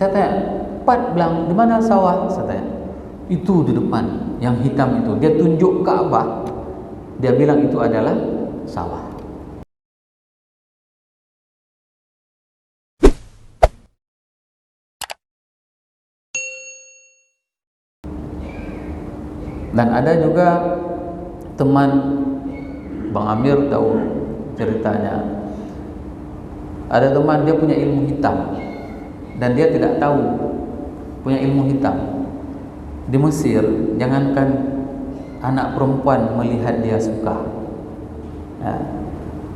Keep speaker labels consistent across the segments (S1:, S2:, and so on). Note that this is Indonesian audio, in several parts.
S1: Saya tanya, Pat bilang, di mana sawah? Saya tanya, itu di depan, yang hitam itu. Dia tunjuk Ka'bah. Dia bilang itu adalah sawah. Dan ada juga teman Bang Amir tahu ceritanya. Ada teman dia punya ilmu hitam dan dia tidak tahu punya ilmu hitam. Di Mesir, jangankan anak perempuan melihat dia suka, ya,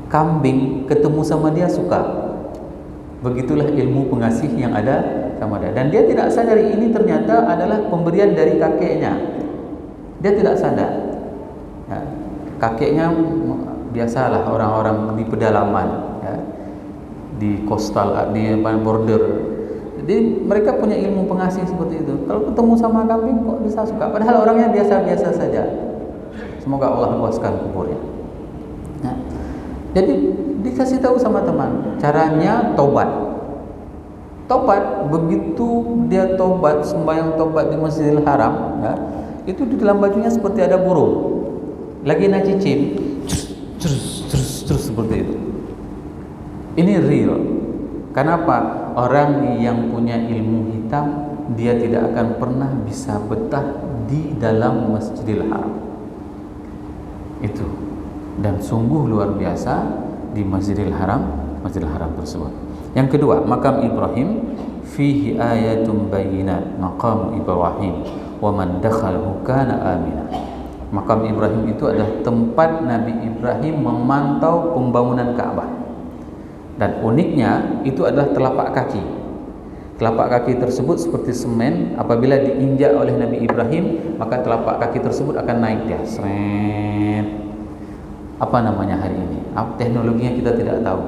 S1: kambing ketemu sama dia suka. Begitulah ilmu pengasih yang ada sama dia. Dan dia tidak sadar ini ternyata adalah pemberian dari kakeknya. Dia tidak sadar, ya, kakeknya biasalah orang-orang di pedalaman, ya, di coastal, di border. Jadi mereka punya ilmu pengasih seperti itu. Kalau ketemu sama kambing kok bisa suka, padahal orangnya biasa-biasa saja. Semoga Allah luaskan kuburnya. Nah, jadi dikasih tahu sama teman, caranya tobat. Tobat, begitu dia tobat, sembahyang tobat di Masjidil Haram, ya, itu di dalam bajunya seperti ada burung lagi nacicip, terus seperti itu. Ini real. Kenapa? Orang yang punya ilmu hitam, dia tidak akan pernah bisa betah di dalam Masjidil Haram. Itu. Dan sungguh luar biasa di Masjidil Haram tersebut. Yang kedua, makam Ibrahim, fihi ayatun bayyinat maqam Ibrahim wa man dakhalahu kana amina. Makam Ibrahim itu adalah tempat Nabi Ibrahim memantau pembangunan Ka'bah. Dan uniknya itu adalah telapak kaki. Telapak kaki tersebut seperti semen, apabila diinjak oleh Nabi Ibrahim, maka telapak kaki tersebut akan naik dia. Seret. Apa namanya hari ini? Teknologinya kita tidak tahu.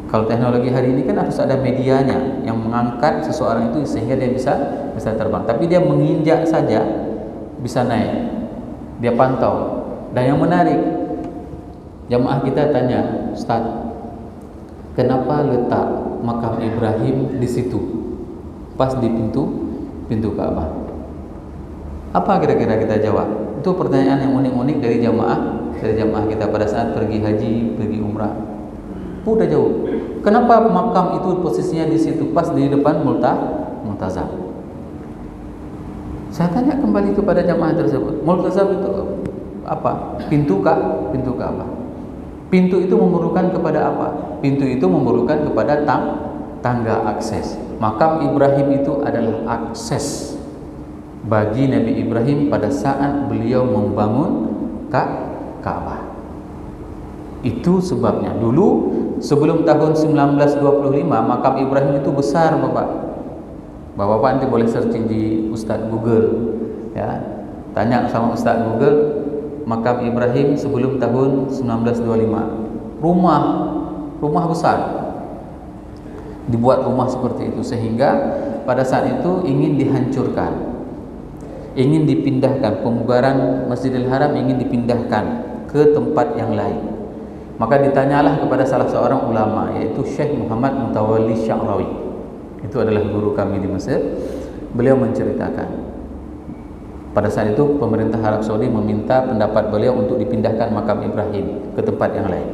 S1: Kalau teknologi hari ini kan harus ada medianya yang mengangkat seseorang itu sehingga dia bisa terbang. Tapi dia menginjak saja bisa naik. Dia pantau. Dan yang menarik, jamaah kita tanya, Ustaz, kenapa letak makam Ibrahim di situ, pas di pintu Ka'bah? Apa kira-kira kita jawab? Itu pertanyaan yang unik-unik dari jamaah kita pada saat pergi haji, pergi umrah. Udah jauh. Kenapa makam itu posisinya di situ, pas di depan multazam? Saya tanya kembali kepada jamaah tersebut. Multazam itu apa? Pintu Ka'bah. Pintu itu memerlukan kepada apa? Pintu itu memerlukan kepada tangga akses. Makam Ibrahim itu adalah akses bagi Nabi Ibrahim pada saat beliau membangun Ka'bah. Itu sebabnya dulu sebelum tahun 1925 makam Ibrahim itu besar, Bapak nanti boleh searching di Ustaz Google, ya. Tanya sama Ustaz Google makam Ibrahim sebelum tahun 1925. Rumah besar. Dibuat rumah seperti itu sehingga pada saat itu ingin dihancurkan. Ingin dipindahkan, pembubaran Masjidil Haram ingin dipindahkan ke tempat yang lain. Maka ditanyalah kepada salah seorang ulama, yaitu Syekh Muhammad Mutawalli Sya'rawi. Itu adalah guru kami di Mesir. Beliau menceritakan, pada saat itu pemerintah Arab Saudi meminta pendapat beliau untuk dipindahkan makam Ibrahim ke tempat yang lain.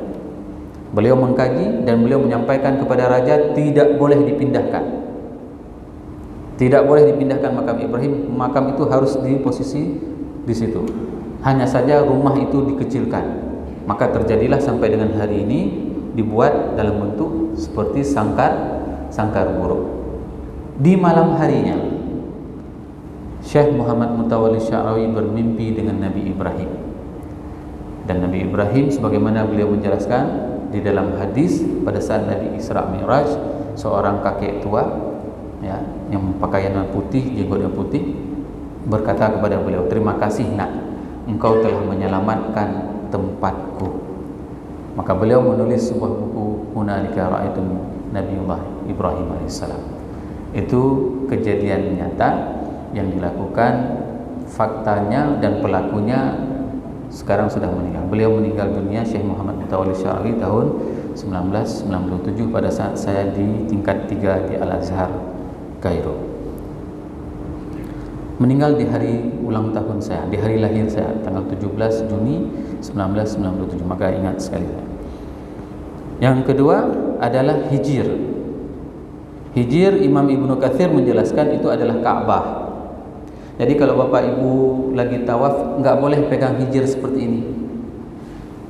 S1: Beliau mengkaji dan beliau menyampaikan kepada raja tidak boleh dipindahkan. Tidak boleh dipindahkan makam Ibrahim, makam itu harus di posisi di situ. Hanya saja rumah itu dikecilkan. Maka terjadilah sampai dengan hari ini dibuat dalam bentuk seperti sangkar burung. Di malam harinya Syekh Muhammad Mutawalli Sya'rawi bermimpi dengan Nabi Ibrahim. Dan Nabi Ibrahim sebagaimana beliau menjelaskan di dalam hadis pada saat Nabi Isra Mi'raj, seorang kakek tua, ya, yang pakaiannya putih, jenggotnya putih, berkata kepada beliau, "Terima kasih nak, engkau telah menyelamatkan tempatku." Maka beliau menulis sebuah buku, Hunalika Ra'aitu Nabiullah Ibrahim alaihissalam. Itu kejadian nyata yang dilakukan, faktanya dan pelakunya sekarang sudah meninggal. Beliau meninggal dunia, Syekh Muhammad Mutawalli Sya'rawi, tahun 1997 pada saat saya di tingkat 3 di Al-Azhar Kairo. Meninggal di hari ulang tahun saya, di hari lahir saya, tanggal 17 Juni 1997. Maka ingat sekali. Yang kedua adalah Hijr. Hijr, Imam Ibnu Katsir menjelaskan itu adalah Ka'bah. Jadi kalau Bapak Ibu lagi tawaf, enggak boleh pegang hijr seperti ini.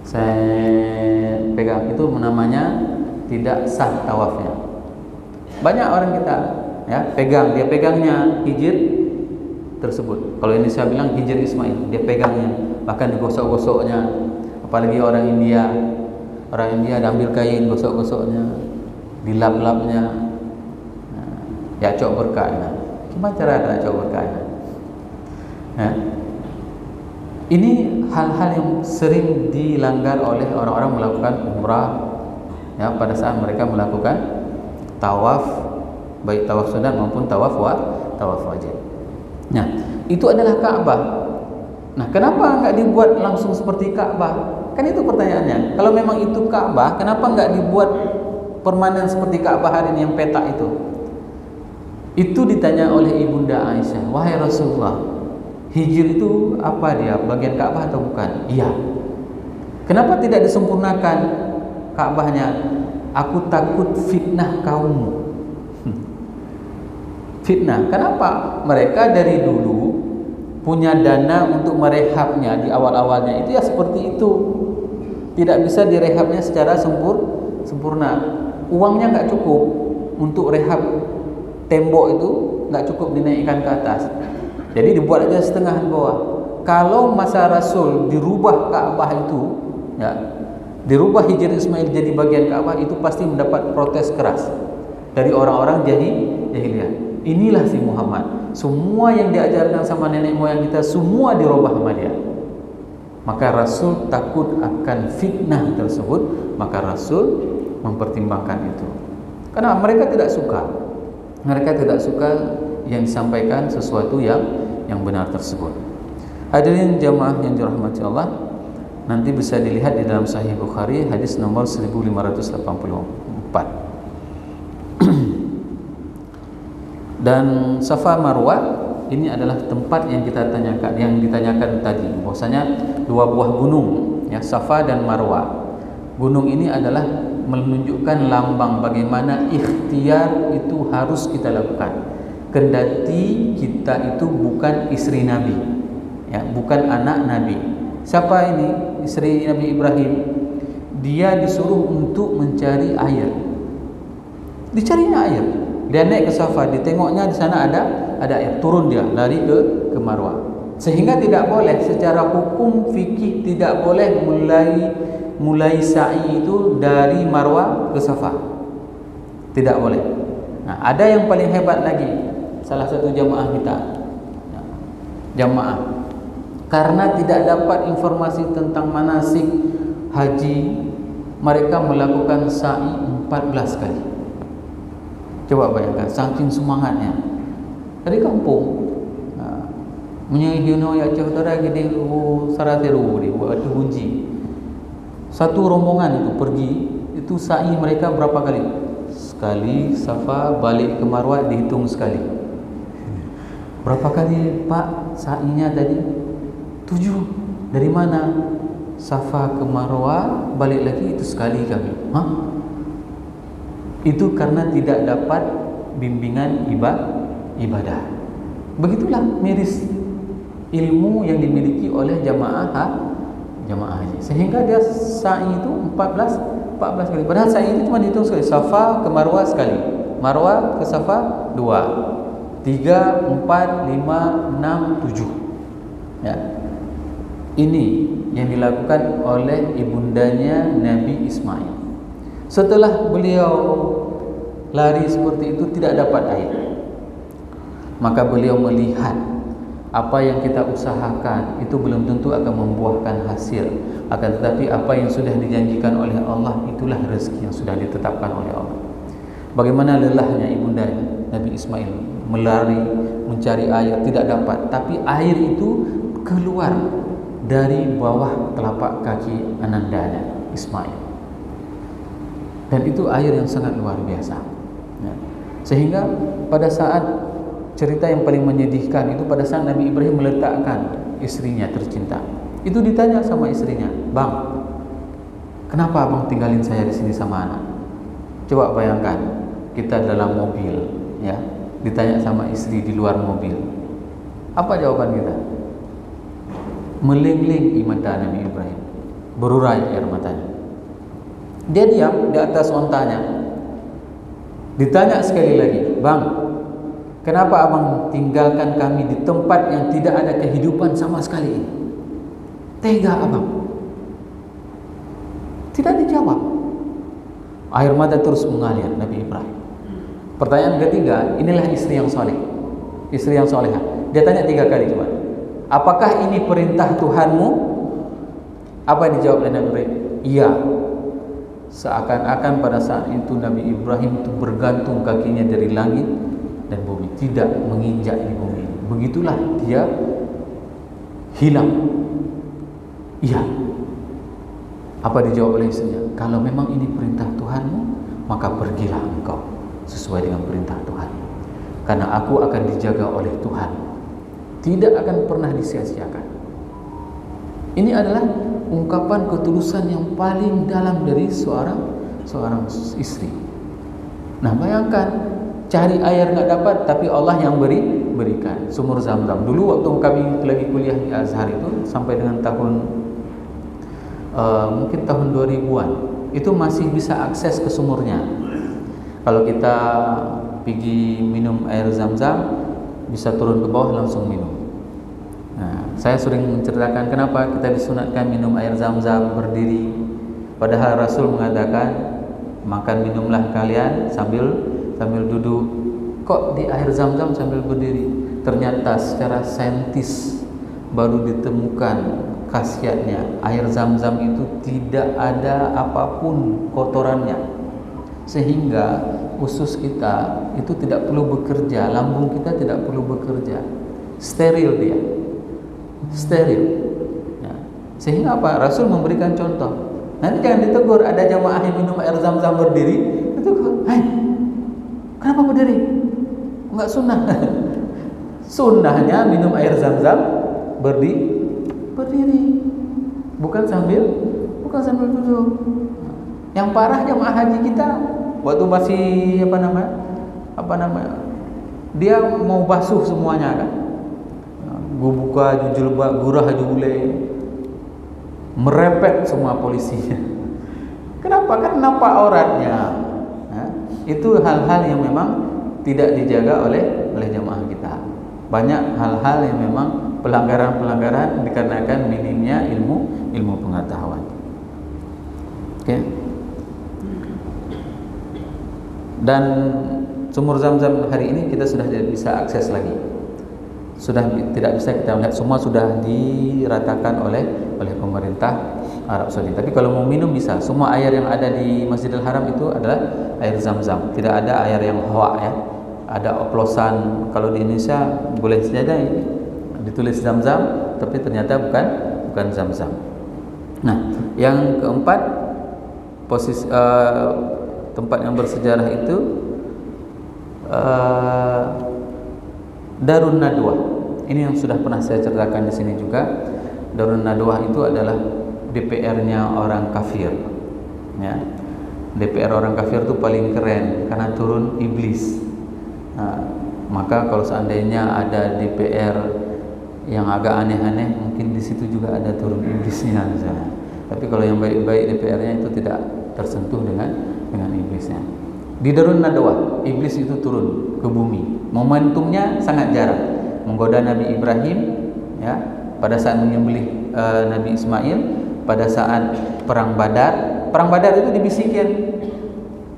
S1: Saya pegang, itu namanya tidak sah tawafnya. Banyak orang kita ya pegang, dia pegangnya hijr tersebut. Kalau ini saya bilang hijr Ismail, dia pegangnya, bahkan digosok-gosoknya. Apalagi orang India dia ambil kain, gosok-gosoknya, dilap-lapnya. Ya cok berkahnya. Gimana cara nak cok berkahnya? Ini hal-hal yang sering dilanggar oleh orang-orang melakukan umrah ya, pada saat mereka melakukan tawaf, baik tawaf sunat maupun tawaf wajib. Nah, itu adalah Ka'bah. Nah, kenapa enggak dibuat langsung seperti Ka'bah? Kan itu pertanyaannya. Kalau memang itu Ka'bah, kenapa enggak dibuat permanen seperti Ka'bah hari ini yang petak itu? Itu ditanya oleh Ibunda Aisyah, "Wahai Rasulullah, hijr itu apa dia? Bagian Ka'bah atau bukan?" Iya. Kenapa tidak disempurnakan Ka'bahnya? Aku takut fitnah kaummu. Fitnah. Kenapa? Mereka dari dulu punya dana untuk merehabnya di awal-awalnya itu ya seperti itu. Tidak bisa direhabnya secara sempurna. Uangnya enggak cukup untuk rehab tembok itu, enggak cukup dinaikkan ke atas. Jadi dibuat aja setengah di bawah. Kalau masa Rasul dirubah Ka'bah itu, ya, dirubah Hijr Ismail jadi bagian Ka'bah, itu pasti mendapat protes keras dari orang-orang jahiliyah. Inilah si Muhammad. Semua yang diajarkan sama nenek moyang kita semua dirubah sama dia. Maka Rasul takut akan fitnah tersebut, maka Rasul mempertimbangkan itu. Karena mereka tidak suka. Mereka tidak suka yang disampaikan sesuatu yang benar tersebut. Hadirin jamaah yang dirahmati Allah, nanti bisa dilihat di dalam Sahih Bukhari hadis nomor 1584. Dan Safa Marwah ini adalah tempat yang ditanyakan tadi, bahwasanya dua buah gunung ya, Safa dan Marwah. Gunung ini adalah menunjukkan lambang bagaimana ikhtiar itu harus kita lakukan. Kendati kita itu bukan istri Nabi, ya, bukan anak Nabi. Siapa ini istri Nabi Ibrahim? Dia disuruh untuk mencari air. Dicarinya air. Dia naik ke Safa, ditengoknya di sana ada air. Turun dia, lari ke Marwah. Sehingga tidak boleh secara hukum fikih tidak boleh mulai sa'i itu dari Marwah ke Safa. Tidak boleh. Nah, ada yang paling hebat lagi, salah satu jamaah kita. Jamaah karena tidak dapat informasi tentang manasik haji, mereka melakukan sa'i 14 kali. Coba bayangkan, saking semangatnya. Dari kampung menyihino ya cautara gede sarateru di buat hunji. Satu rombongan itu pergi, itu sa'i mereka berapa kali? Sekali. Safa balik ke Marwah dihitung sekali. Berapa kali Pak sa'inya tadi? 7. Dari mana? Safa ke Marwah balik lagi itu sekali kami. Itu karena tidak dapat bimbingan ibadah. Begitulah miris ilmu yang dimiliki oleh jamaah haji, sehingga dia sa'i itu 14 kali. Padahal sa'i itu cuma dihitung sekali. Safa ke Marwah sekali, Marwah ke Safa 2, 3, 4, 5, 6, 7. Ya. Ini yang dilakukan oleh ibundanya Nabi Ismail. Setelah beliau lari seperti itu tidak dapat air, maka beliau melihat apa yang kita usahakan itu belum tentu akan membuahkan hasil, akan tetapi apa yang sudah dijanjikan oleh Allah itulah rezeki yang sudah ditetapkan oleh Allah. Bagaimana lelahnya ibunda Nabi Ismail melari mencari air, tidak dapat, tapi air itu keluar dari bawah telapak kaki anandanya Ismail. Dan itu air yang sangat luar biasa. Ya. Sehingga pada saat cerita yang paling menyedihkan itu pada saat Nabi Ibrahim meletakkan istrinya tercinta. Itu ditanya sama istrinya, "Bang, kenapa abang tinggalin saya di sini sama anak?" Coba bayangkan, kita dalam mobil, ya, ditanya sama istri di luar mobil. Apa jawaban kita? Melengling mata Nabi Ibrahim, berurai air matanya. Dia diam di atas ontanya. Ditanya sekali lagi, "Bang, kenapa abang tinggalkan kami di tempat yang tidak ada kehidupan sama sekali? Tega abang." Tidak dijawab. Air mata terus mengalir Nabi Ibrahim. Pertanyaan ketiga, inilah istri yang soleh, istri yang solehah. Dia tanya 3 kali, coba, "Apakah ini perintah Tuhanmu?" Apa yang dijawab oleh Nabi Ibrahim? "Iya." Seakan-akan pada saat itu Nabi Ibrahim itu bergantung kakinya dari langit dan bumi, tidak menginjak di bumi. Begitulah dia hilang. Iya. Apa dijawab oleh istrinya? "Kalau memang ini perintah Tuhanmu, maka pergilah engkau sesuai dengan perintah Tuhan. Karena aku akan dijaga oleh Tuhan, tidak akan pernah disia-siakan." Ini adalah ungkapan ketulusan yang paling dalam dari seorang istri. Nah, bayangkan, cari air nggak dapat, tapi Allah yang berikan sumur Zam-Zam. Dulu waktu kami lagi kuliah di Azhar itu sampai dengan mungkin tahun 2000-an, itu masih bisa akses ke sumurnya. Kalau kita pergi minum air Zam-Zam, bisa turun ke bawah langsung minum. Nah, saya sering menceritakan kenapa kita disunatkan minum air Zam-Zam berdiri, padahal Rasul mengatakan, "Makan minumlah kalian sambil duduk." Kok di air Zam-Zam sambil berdiri? Ternyata secara saintis baru ditemukan khasiatnya. Air Zam-Zam itu tidak ada apapun kotorannya, sehingga usus kita itu tidak perlu bekerja, lambung kita tidak perlu bekerja, steril dia, steril. Ya. Sehingga apa? Rasul memberikan contoh. Nanti jangan ditegur, ada jamaah yang minum air Zam-Zam berdiri, itu, "Hai, kenapa berdiri? Enggak sunnah." Sunnahnya minum air Zam-Zam berdiri, bukan sambil duduk. Yang parah jamaah haji kita waktu masih apa nama, dia mau basuh semuanya kan, buka jilbab, gurah jule, merepet semua polisinya. Kenapa? Kan nampak auratnya. Nah, itu hal-hal yang memang tidak dijaga oleh jamaah kita. Banyak hal-hal yang memang pelanggaran-pelanggaran dikarenakan minimnya ilmu pengetahuan. Oke. Dan sumur Zam-Zam hari ini kita sudah tidak bisa akses lagi. Sudah tidak bisa kita melihat, semua sudah diratakan oleh pemerintah Arab Saudi. Tapi kalau mau minum bisa. Semua air yang ada di Masjidil Haram itu adalah air Zam-Zam. Tidak ada air yang hawa, ya. Ada oplosan. Kalau di Indonesia boleh saja ditulis Zam-Zam, tapi ternyata bukan Zam-Zam. Nah, yang keempat, posisi tempat yang bersejarah itu Darun Nadwah. Ini yang sudah pernah saya ceritakan di sini juga. Darun Nadwah itu adalah DPR-nya orang kafir. Ya. DPR orang kafir itu paling keren karena turun iblis. Nah, maka kalau seandainya ada DPR yang agak aneh-aneh, mungkin di situ juga ada turun iblisnya misalnya. Tapi kalau yang baik-baik DPR-nya itu tidak tersentuh dengan iblisnya. Di Darun Nadwah, iblis itu turun ke bumi. Momentumnya sangat jarang. Menggoda Nabi Ibrahim, ya, pada saat menyembelih Nabi Ismail, pada saat perang Badar. Perang Badar itu dibisikin.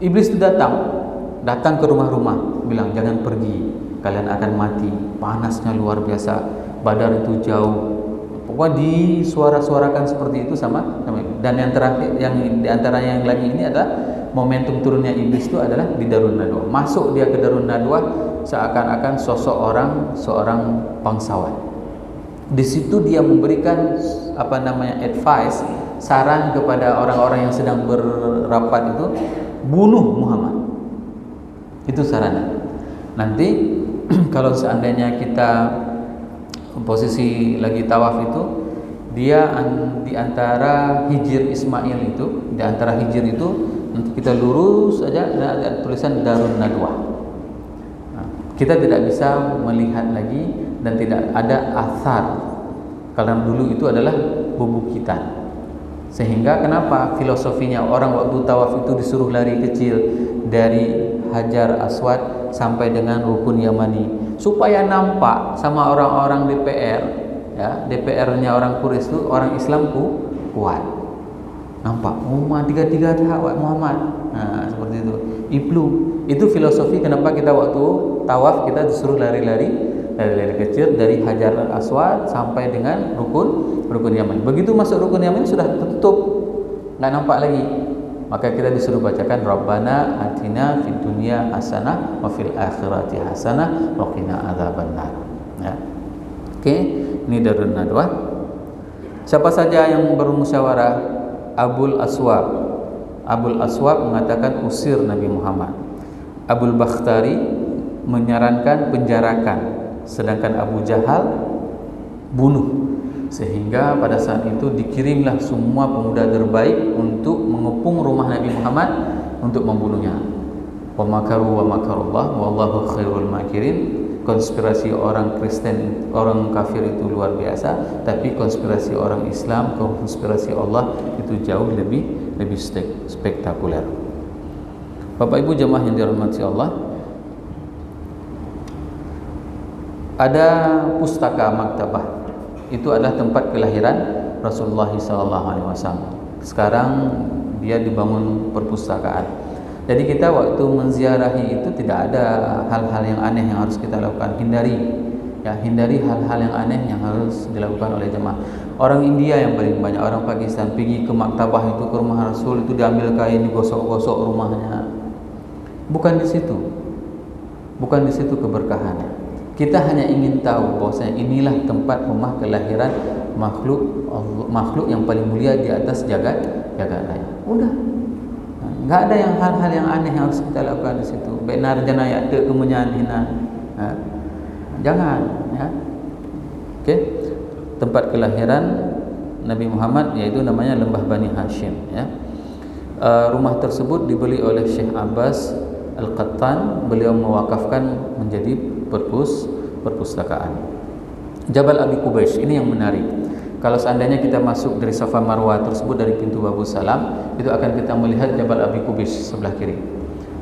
S1: Iblis itu datang ke rumah-rumah, bilang, "Jangan pergi, kalian akan mati. Panasnya luar biasa. Badar itu jauh." Pokoknya disuara-suarakan seperti itu sama. Dan yang terakhir, yang diantara yang lagi ini adalah momentum turunnya iblis itu adalah di Darun Nadwah. Masuk dia ke Darun Nadwah seakan-akan seorang bangsawan. Di situ dia memberikan advice, saran kepada orang-orang yang sedang berrapat itu, bunuh Muhammad. Itu sarana. Nanti kalau seandainya kita posisi lagi tawaf itu, dia di antara Hijr Ismail itu, di antara Hijr itu nanti kita lurus saja dan ada tulisan Darun Nadwah. Nah, kita tidak bisa melihat lagi dan tidak ada athar, karena dulu itu adalah bebukitan. Sehingga kenapa filosofinya orang waktu tawaf itu disuruh lari kecil dari Hajar Aswad sampai dengan Rukun Yamani, supaya nampak sama orang-orang DPR, ya, DPR-nya orang Quraisy itu orang Islamku kuat. Nampak, Muhammad tiga-tiga dah Muhammad. Nah, seperti itu. Itu filosofi kenapa kita waktu tawaf kita disuruh lari-lari kecil dari Hajar Aswad sampai dengan Rukun Yamani. Begitu masuk Rukun Yamani sudah tertutup, nggak nampak lagi. Maka kita disuruh bacakan Rabbana atina fid dunya hasanah wa fil akhirati hasanah wa qina adzabannar. Ya. Oke, ini Darun Nadwah. Siapa saja yang bermusyawarah? Abul Aswab mengatakan usir Nabi Muhammad. Abul Bakhtari menyarankan penjarakan, sedangkan Abu Jahal bunuh. Sehingga pada saat itu dikirimlah semua pemuda terbaik untuk mengepung rumah Nabi Muhammad untuk membunuhnya. Wa makaru wa makarullah wallahu khairul makirin. Konspirasi orang Kristen, orang kafir itu luar biasa, tapi konspirasi orang Islam, konspirasi Allah itu jauh lebih spektakuler. Bapak Ibu jemaah yang dirahmati Allah, ada pustaka maktabah. Itu adalah tempat kelahiran Rasulullah SAW. Sekarang dia dibangun perpustakaan. Jadi kita waktu menziarahi itu tidak ada hal-hal yang aneh yang harus kita lakukan. Hindari hal-hal yang aneh yang harus dilakukan oleh jemaah. Orang India yang paling banyak, orang Pakistan pergi ke maktabah itu, ke rumah Rasul itu diambil kain, digosok-gosok rumahnya. Bukan di situ keberkahannya. Kita hanya ingin tahu bahwasanya inilah tempat rumah kelahiran makhluk yang paling mulia di atas jagat raya. Udah, nggak ada yang hal-hal yang aneh yang harus kita lakukan di situ. Benar jana ya te kemenyan hina, jangan. Ya. Oke, tempat kelahiran Nabi Muhammad yaitu namanya Lembah Bani Hashim. Ya. Rumah tersebut dibeli oleh Syekh Abbas Al-Qattan. Beliau mewakafkan menjadi perpustakaan. Jabal Abi Qubais ini yang menarik. Kalau seandainya kita masuk dari Safa Marwah tersebut dari pintu Babu Salam, itu akan kita melihat Jabal Abi Qubais sebelah kiri.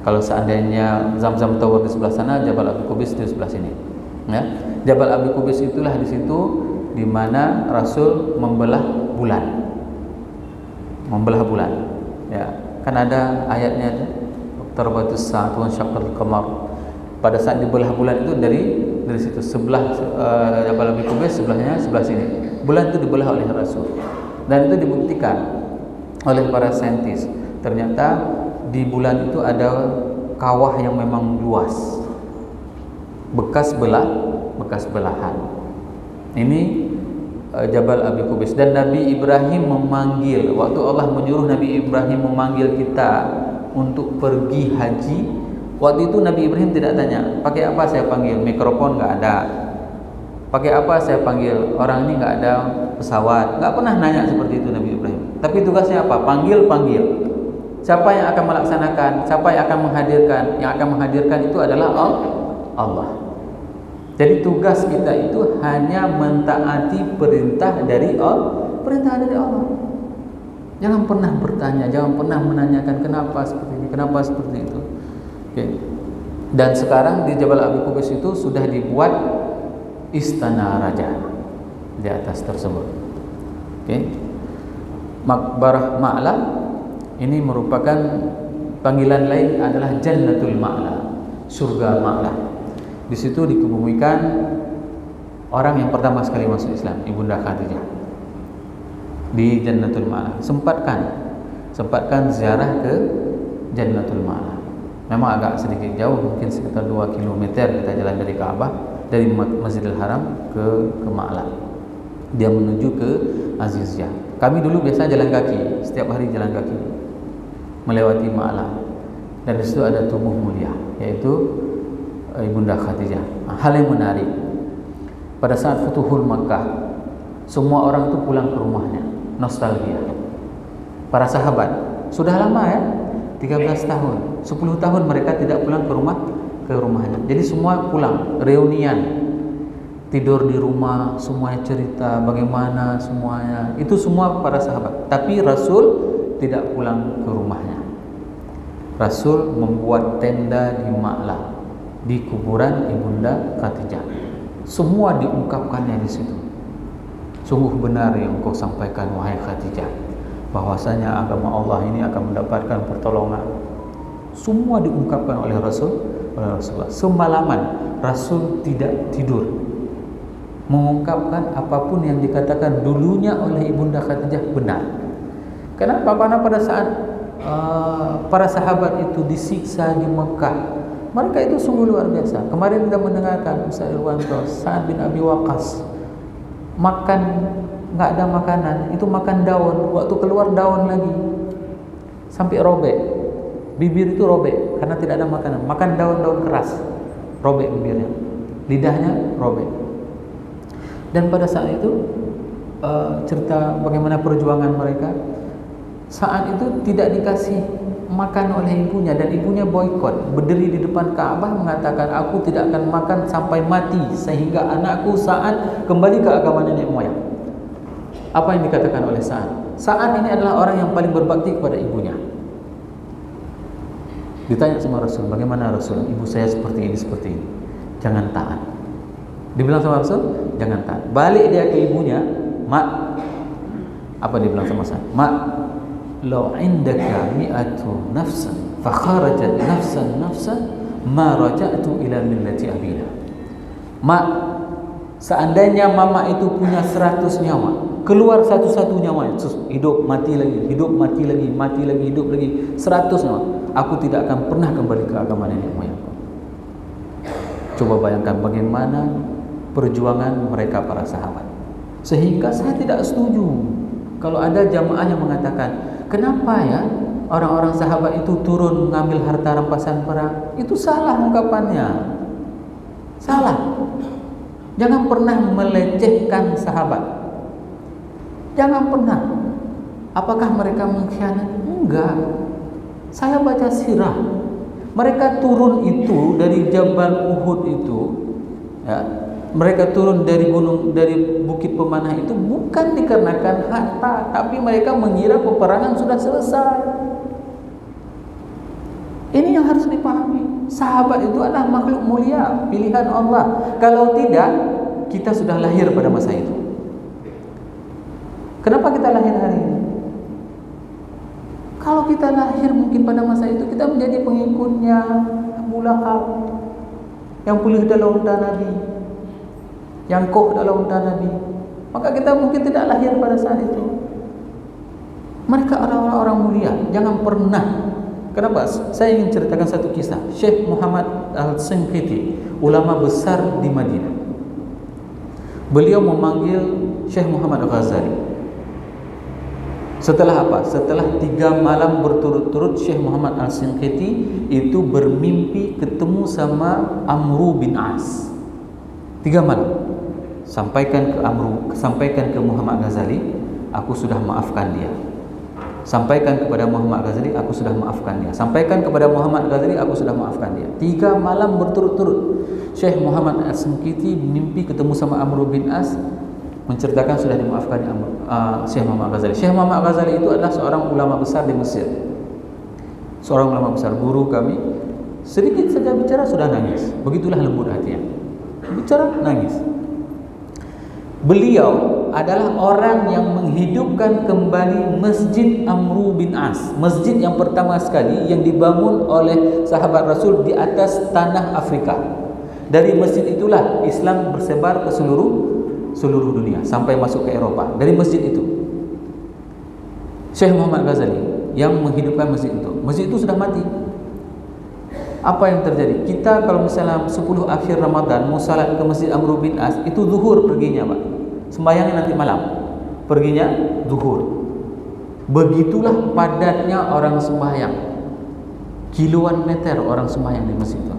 S1: Kalau seandainya Zamzam Tower di sebelah sana, Jabal Abi Qubais di sebelah sini. Ya. Jabal Abi Qubais itulah di situ di mana Rasul membelah bulan. Ya, kan ada ayatnya Tarbatus Sa'atu wa syaqqal qamar. Pada saat dibelah bulan itu dari situ sebelah Jabal Abi Qubais sebelah sini. Bulan itu dibelah oleh Rasul. Dan itu dibuktikan oleh para saintis. Ternyata di bulan itu ada kawah yang memang luas. Bekas belahan. Ini Jabal Abi Qubais. Dan Nabi Ibrahim memanggil, waktu Allah menyuruh Nabi Ibrahim memanggil kita untuk pergi haji, waktu itu Nabi Ibrahim tidak tanya, pakai apa saya panggil? Mikrofon nggak ada. Pakai apa saya panggil? Orang ini nggak ada pesawat. Nggak pernah nanya seperti itu Nabi Ibrahim. Tapi tugasnya apa? Panggil. Siapa yang akan melaksanakan? Siapa yang akan menghadirkan? Yang akan menghadirkan itu adalah Allah. Jadi tugas kita itu hanya mentaati perintah dari Allah. Jangan pernah bertanya, jangan pernah menanyakan kenapa seperti ini, kenapa seperti itu. Okay. Dan sekarang di Jabal Abi Qubais itu sudah dibuat istana raja di atas tersebut. Okay. Makbarah Ma'la ini merupakan panggilan lain adalah Jannatul Ma'la, surga Ma'la. Di situ dikebumikan orang yang pertama sekali masuk Islam, Ibunda Khadijah. Di Jannatul Ma'la. Sempatkan ziarah ke Jannatul Ma'la. Memang agak sedikit jauh, mungkin sekitar 2 km kita jalan dari Ka'bah, dari Masjidil Haram ke Ma'la. Dia menuju ke Aziziyah. Kami dulu biasa jalan kaki, setiap hari jalan kaki melewati Ma'la. dan di situ ada tubuh mulia, yaitu Ibunda Khadijah. Hal yang menarik, pada saat Futuhul Makkah, semua orang itu pulang ke rumahnya, nostalgia. Para sahabat sudah lama ya, 13 tahun, 10 tahun mereka tidak pulang ke rumahnya. Jadi semua pulang, reunian, tidur di rumah, semuanya cerita bagaimana semuanya. Itu semua para sahabat. Tapi Rasul tidak pulang ke rumahnya. Rasul membuat tenda di Ma'la, di kuburan Ibunda Khadijah. Semua diungkapkannya di situ. Sungguh benar yang kau sampaikan wahai Khadijah, bahwasanya agama Allah ini akan mendapatkan pertolongan. Semua diungkapkan oleh Rasulullah. Semalaman Rasul tidak tidur, mengungkapkan apapun yang dikatakan dulunya oleh Ibunda Khadijah benar. Kenapa? Karena pada saat para sahabat itu disiksa di Mekah, mereka itu sungguh luar biasa. Kemarin kita mendengarkan Ustaz Irwanto, Sa'ad bin Abi Waqqas makan, nggak ada makanan, itu makan daun. Waktu keluar daun lagi sampai robek, bibir itu robek karena tidak ada makanan. Makan daun-daun keras, robek bibirnya, lidahnya robek. Dan pada saat itu cerita bagaimana perjuangan mereka. Saat itu tidak dikasih makan oleh ibunya, dan ibunya boikot, berdiri di depan Ka'bah mengatakan, aku tidak akan makan sampai mati sehingga anakku Sa'ad kembali ke agama nenek moyang. Apa yang dikatakan oleh Sa'ad? Sa'ad ini adalah orang yang paling berbakti kepada ibunya. Ditanya sama Rasul, bagaimana Rasul? Ibu saya seperti ini. Jangan taat. Dibilang sama Rasul, jangan taat. Balik dia ke ibunya, mak, apa dia bilang sama Sa'ad? Mak, law indaka mi'atu nafsan fa kharajat nafsan ma raja'tu ila millati abina. Mak, seandainya mama itu punya 100 nyawa, keluar satu-satu nyawa, hidup mati lagi, hidup mati lagi, mati lagi, hidup lagi, 100 nyawa, aku tidak akan pernah kembali ke agama nenek moyangku. Coba bayangkan bagaimana perjuangan mereka para sahabat. Sehingga saya tidak setuju kalau ada jamaah yang mengatakan, kenapa ya orang-orang sahabat itu turun mengambil harta rampasan perang? Itu salah ungkapannya. Salah. Jangan pernah melecehkan sahabat. Jangan pernah. Apakah mereka mengkhianati? Enggak. Saya baca sirah, mereka turun itu dari Jabal Uhud itu, ya, mereka turun dari gunung, dari bukit pemanah itu bukan dikarenakan harta, tapi mereka mengira peperangan sudah selesai. Ini yang harus dipahami. Sahabat itu adalah makhluk mulia, pilihan Allah. Kalau tidak, kita sudah lahir pada masa itu. Kenapa kita lahir hari ini? Kalau kita lahir mungkin pada masa itu, kita menjadi pengikutnya Abu Lahab yang pulih dalam unta Nabi, yang koh dalam unta Nabi, maka kita mungkin tidak lahir pada saat itu. Mereka orang-orang mulia. Jangan pernah. Kenapa? Saya ingin ceritakan satu kisah. Syekh Muhammad Al-Sinqiti, ulama besar di Madinah, beliau memanggil Syekh Muhammad Al-Ghazali. Setelah apa? Setelah 3 malam berturut-turut, Syekh Muhammad Al-Sinqiti itu bermimpi ketemu sama Amru bin As. 3 malam. Sampaikan ke Muhammad Ghazali, aku sudah maafkan dia. Sampaikan kepada Muhammad Ghazali, aku sudah maafkan dia. Sampaikan kepada Muhammad Ghazali, aku sudah maafkan dia. 3 malam berturut-turut Syekh Muhammad Al-Sinqiti mimpi ketemu sama Amru bin As, menceritakan sudah dimaafkan Syekh Muhammad Ghazali. Syekh Muhammad Ghazali itu adalah seorang ulama besar di Mesir. Seorang ulama besar, guru kami. Sedikit saja bicara sudah nangis. Begitulah lembut hatinya. Bicara nangis. Beliau adalah orang yang menghidupkan kembali Masjid Amru bin As, masjid yang pertama sekali yang dibangun oleh sahabat Rasul di atas tanah Afrika. Dari masjid itulah Islam bersebar ke seluruh dunia sampai masuk ke Eropa. Dari masjid itu, Syekh Muhammad Ghazali yang menghidupkan masjid itu. Masjid itu sudah mati. Apa yang terjadi? Kita kalau misalnya 10 akhir Ramadan mau salat ke Masjid Amru bin As, itu zuhur perginya, Pak. Sembahyangnya nanti malam. Perginya zuhur. Begitulah padatnya orang sembahyang. kiloan meter orang sembahyang di masjid itu.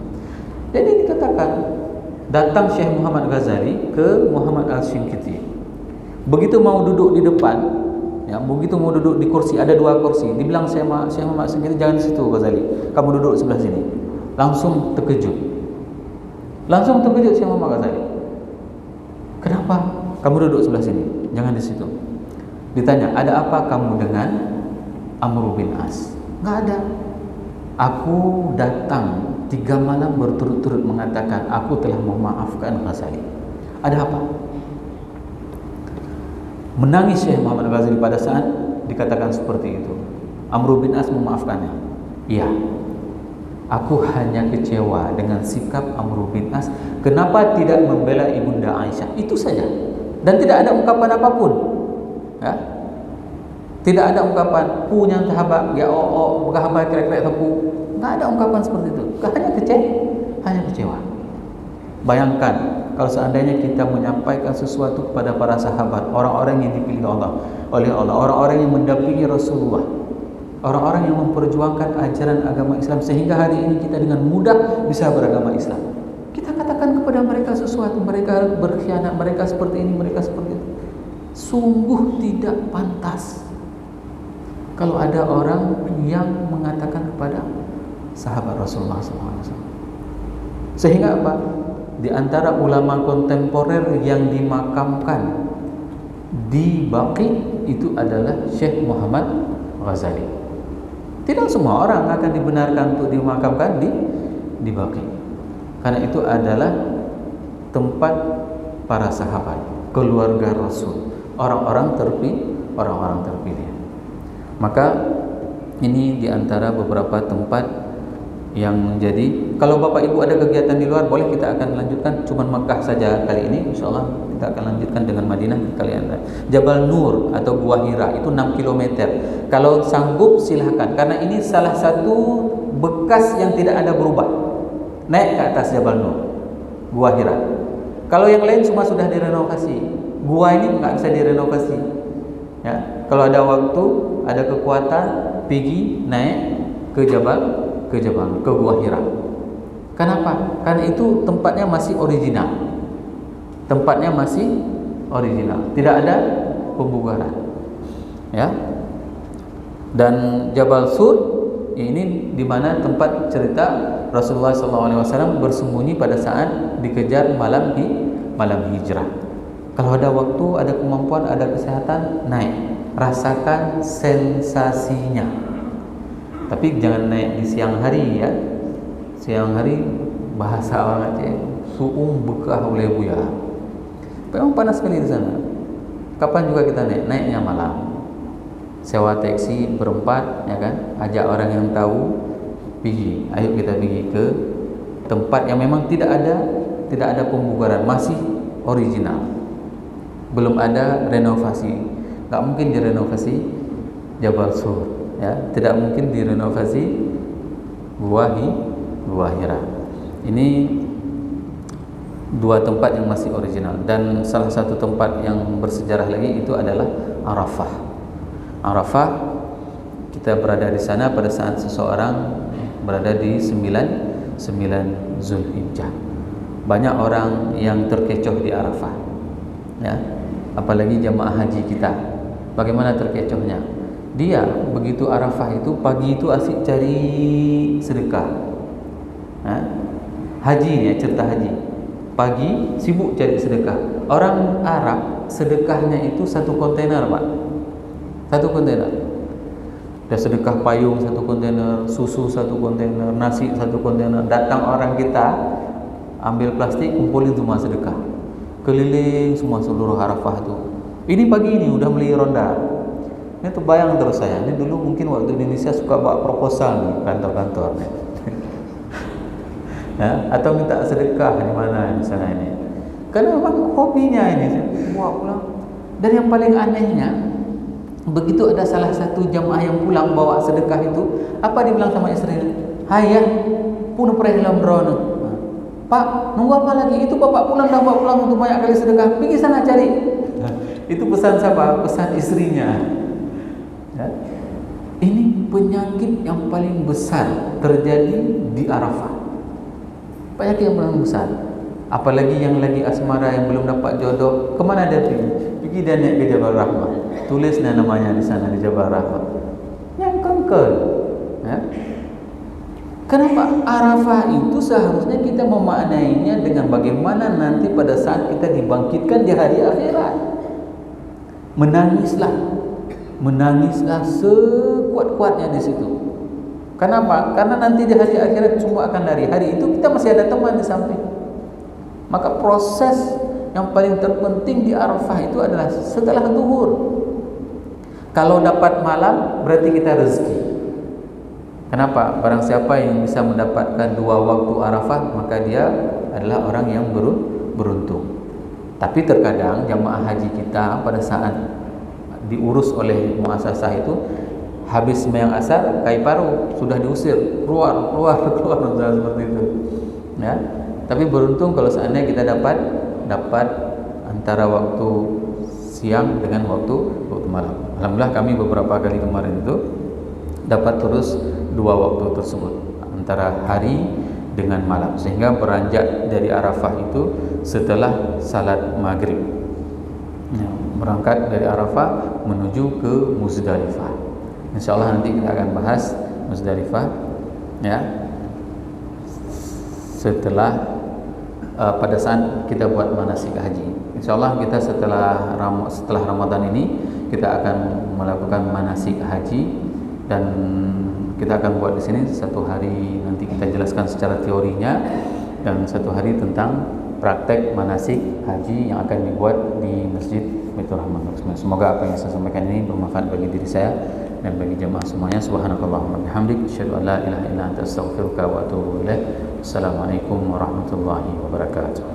S1: Jadi dikatakan datang Syekh Muhammad Ghazali ke Muhammad Al-Shinqiti. Begitu mau duduk di depan, ya, begitu mau duduk di kursi, ada 2 kursi. Dibilang Syekh Muhammad Al-Shinqiti, jangan di situ Ghazali, kamu duduk sebelah sini. Langsung terkejut. Syekh Muhammad Ghazali. Kenapa kamu duduk sebelah sini? Jangan di situ. Ditanya, ada apa kamu dengan Amr bin As? Nggak ada. Aku datang 3 malam berturut-turut mengatakan aku telah memaafkan Ghazali. Ada apa? Menangis Syekh Muhammad Ghazali pada saat dikatakan seperti itu. Amr bin As memaafkannya. Iya. Aku hanya kecewa dengan sikap Amr bin As. Kenapa tidak membela ibunda Aisyah? Itu saja. Dan tidak ada ungkapan apapun. Ya. Tidak ada ungkapan punya sahabat ya berkahabat kira-kira tepu. Tidak ada ungkapan seperti itu. Hanya kecewa. Bayangkan kalau seandainya kita menyampaikan sesuatu kepada para sahabat, orang-orang yang dipilih oleh Allah, orang-orang yang mendampingi Rasulullah, orang-orang yang memperjuangkan ajaran agama Islam sehingga hari ini kita dengan mudah bisa beragama Islam. Kita katakan kepada mereka sesuatu, mereka berkhianat, mereka seperti ini, mereka seperti itu. Sungguh tidak pantas kalau ada orang yang mengatakan kepada sahabat Rasulullah SAW. Sehingga apa? Di antara ulama kontemporer yang dimakamkan di Baqi itu adalah Syekh Muhammad Ghazali. Tidak semua orang akan dibenarkan untuk dimakamkan di Baqi. Karena itu adalah tempat para sahabat, keluarga Rasul, orang-orang terpilih. Maka ini diantara beberapa tempat yang menjadi, kalau Bapak Ibu ada kegiatan di luar boleh kita akan lanjutkan, cuman Makkah saja kali ini, insyaallah kita akan lanjutkan dengan Madinah kalian. Jabal Nur atau Gua Hira itu 6 km. Kalau sanggup silahkan, karena ini salah satu bekas yang tidak ada berubah. Naik ke atas Jabal Nur, Gua Hira. Kalau yang lain semua sudah direnovasi, gua ini nggak bisa direnovasi. Ya, kalau ada waktu, ada kekuatan, pergi naik ke Gua Hira. Kenapa? Karena itu tempatnya masih original. Tidak ada pembugaran. Ya. Dan Jabal Sur ini di mana tempat cerita Rasulullah SAW bersembunyi pada saat dikejar malam hijrah. Kalau ada waktu, ada kemampuan, ada kesehatan, naik, rasakan sensasinya. Tapi jangan naik di siang hari ya. Siang hari bahasa orang Aceh, suung bekah oleh buya. Memang panas sekali di sana. Kapan juga kita naik? Naiknya malam. Sewa taksi berempat, ya kan? Ajak orang yang tahu, pergi. Ayo kita pergi ke tempat yang memang tidak ada pembugaran, masih original. Belum ada renovasi. Tak mungkin direnovasi Jabal Sur, ya. Tidak mungkin direnovasi Gua Hira. Ini 2 tempat yang masih original, dan salah satu tempat yang bersejarah lagi itu adalah Arafah. Kita berada di sana pada saat seseorang berada di 9 Zulhijjah. Banyak orang yang terkecoh di Arafah, ya. Apalagi jamaah haji kita. Bagaimana terkecohnya? Dia begitu Arafah itu pagi itu asyik cari sedekah. Haji ya, cerita haji. Pagi sibuk cari sedekah. Orang Arab sedekahnya itu 1 kontainer, Pak. 1 kontainer. Ada sedekah payung 1 kontainer, susu 1 kontainer, nasi 1 kontainer. Datang orang kita ambil plastik, kumpulin semua sedekah. Keliling semua seluruh Arafah tu. Ini pagi ini udah beli ronda. Ini tuh bayang terus saya. Ini dulu mungkin waktu di Indonesia suka bawa proposal nih kantor-kantor. Ya, atau minta sedekah di mana misalnya ini. Karena memang hobinya ini bawa pulang. Dan yang paling anehnya, begitu ada salah satu jamaah yang pulang bawa sedekah itu, apa dibilang sama istri? Hayah, puno perihlam drone. Pak, nunggu apa lagi? Itu bapak pulang dah, bapak pulang untuk banyak kali sedekah. Pergi sana cari. Itu pesan siapa? Pesan istrinya. Ya. Ini penyakit yang paling besar terjadi di Arafah. Penyakit yang paling besar. Apalagi yang lagi asmara, yang belum dapat jodoh, kemana dia pergi? Pergi dia naik ke Jabal Rahmah. Tulislah namanya di sana, di Jabal Rahmah. Yang kengkel. Ya. Kenapa? Arafah itu seharusnya kita memaknainya dengan bagaimana nanti pada saat kita dibangkitkan di hari akhirat. Menangislah sekuat-kuatnya di situ. Kenapa? Karena nanti di hari akhirat semua akan lari. Hari itu kita masih ada teman di samping. Maka proses yang paling terpenting di Arafah itu adalah setelah zuhur. Kalau dapat malam berarti kita rezeki. Kenapa? Barang siapa yang bisa mendapatkan 2 waktu Arafah, maka dia adalah orang yang beruntung. Tapi terkadang jamaah haji kita pada saat diurus oleh muasasah itu, habis sembahyang asar, kai paru sudah diusir, keluar seperti itu. Ya. Tapi beruntung kalau seandainya kita dapat antara waktu siang dengan waktu malam. Alhamdulillah kami beberapa kali kemarin itu dapat terus 2 waktu tersebut, antara hari dengan malam, sehingga beranjak dari Arafah itu setelah salat maghrib. Ya, berangkat dari Arafah menuju ke Muzdalifah. InsyaAllah nanti kita akan bahas Muzdalifah, ya, setelah pada saat kita buat manasik haji. InsyaAllah kita setelah Ramadan ini kita akan melakukan manasik haji, dan kita akan buat di sini 1 hari nanti kita jelaskan secara teorinya, dan 1 hari tentang praktek manasik haji yang akan dibuat di Masjid Baitur Rahman. Semoga apa yang saya sampaikan ini bermanfaat bagi diri saya dan bagi jemaah semuanya. Subhanakallahumma bihamdik, asyhadu an la ilaha illa anta, astaghfiruka wa atubu ilaik. Assalamualaikum warahmatullahi wabarakatuh.